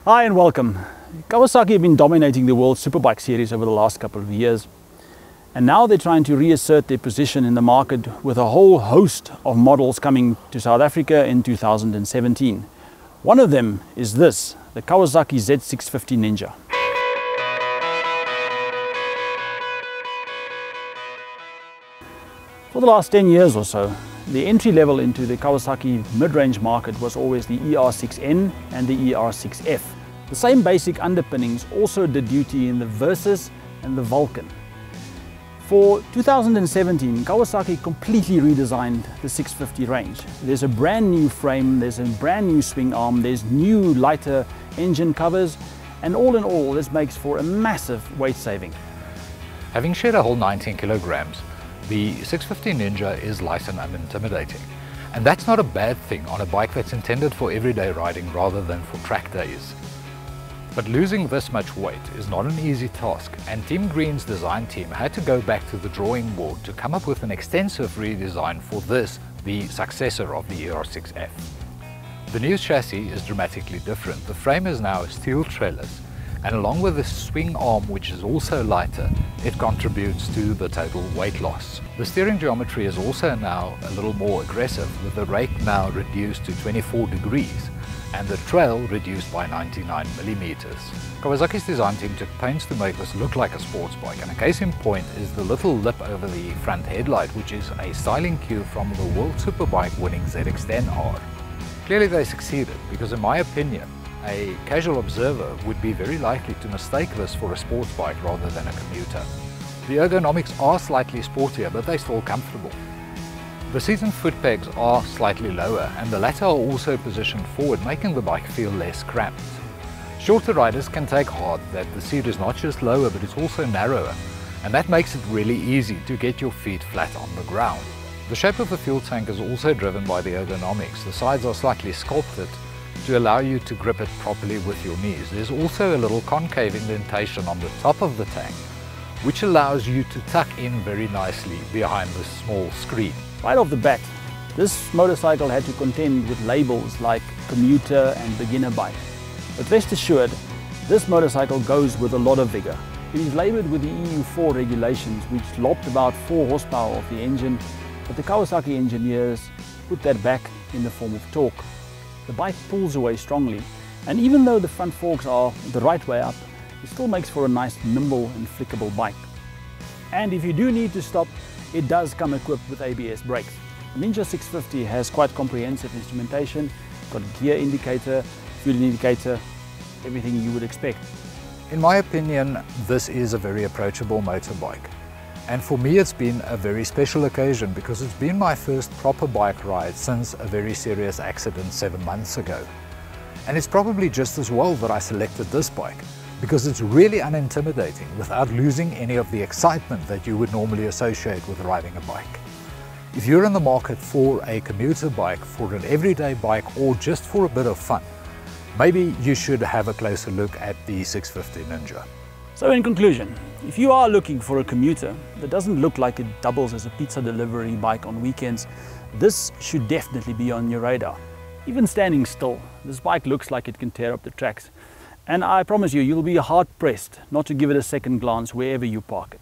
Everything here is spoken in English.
Hi and welcome. Kawasaki have been dominating the World Superbike series over the last couple of years, and now they're trying to reassert their position in the market with a whole host of models coming to South Africa in 2017. One of them is this, the Kawasaki Z650 Ninja. For the last 10 years or so, the entry level into the Kawasaki mid-range market was always the ER6N and the ER6F. The same basic underpinnings also did duty in the Versys and the Vulcan. For 2017, Kawasaki completely redesigned the 650 range. There's a brand new frame, there's a brand new swing arm, there's new lighter engine covers, and all in all, this makes for a massive weight saving. Having shed a whole 19 kilograms, the 650 Ninja is light and unintimidating. And that's not a bad thing on a bike that's intended for everyday riding rather than for track days. But losing this much weight is not an easy task, and Team Green's design team had to go back to the drawing board to come up with an extensive redesign for this, the successor of the ER6F. The new chassis is dramatically different. The frame is now a steel trellis, and along with the swing arm, which is also lighter, it contributes to the total weight loss. The steering geometry is also now a little more aggressive, with the rake now reduced to 24 degrees and the trail reduced by 99 millimeters. Kawasaki's design team took pains to make this look like a sports bike, and a case in point is the little lip over the front headlight, which is a styling cue from the World Superbike winning ZX10R. Clearly they succeeded, because in my opinion, a casual observer would be very likely to mistake this for a sports bike rather than a commuter. The ergonomics are slightly sportier, but they're still comfortable. The seat and foot pegs are slightly lower, and the latter are also positioned forward, making the bike feel less cramped. Shorter riders can take heart that the seat is not just lower, but it's also narrower, and that makes it really easy to get your feet flat on the ground. The shape of the fuel tank is also driven by the ergonomics. The sides are slightly sculpted to allow you to grip it properly with your knees. There's also a little concave indentation on the top of the tank, which allows you to tuck in very nicely behind the small screen. Right off the bat, this motorcycle had to contend with labels like commuter and beginner bike. But rest assured, this motorcycle goes with a lot of vigor. It is labelled with the EU4 regulations, which lopped about 4 horsepower off the engine, but the Kawasaki engineers put that back in the form of torque. The bike pulls away strongly, and even though the front forks are the right way up, it still makes for a nice, nimble and flickable bike. And if you do need to stop, it does come equipped with ABS brakes. The Ninja 650 has quite comprehensive instrumentation, got a gear indicator, fuel indicator, everything you would expect. In my opinion, this is a very approachable motorbike. And for me it's been a very special occasion, because it's been my first proper bike ride since a very serious accident 7 months ago. And it's probably just as well that I selected this bike, because it's really unintimidating without losing any of the excitement that you would normally associate with riding a bike. If you're in the market for a commuter bike, for an everyday bike, or just for a bit of fun, maybe you should have a closer look at the 650 Ninja. So in conclusion, if you are looking for a commuter that doesn't look like it doubles as a pizza delivery bike on weekends, this should definitely be on your radar. Even standing still, this bike looks like it can tear up the tracks. And I promise you, you'll be hard pressed not to give it a second glance wherever you park it.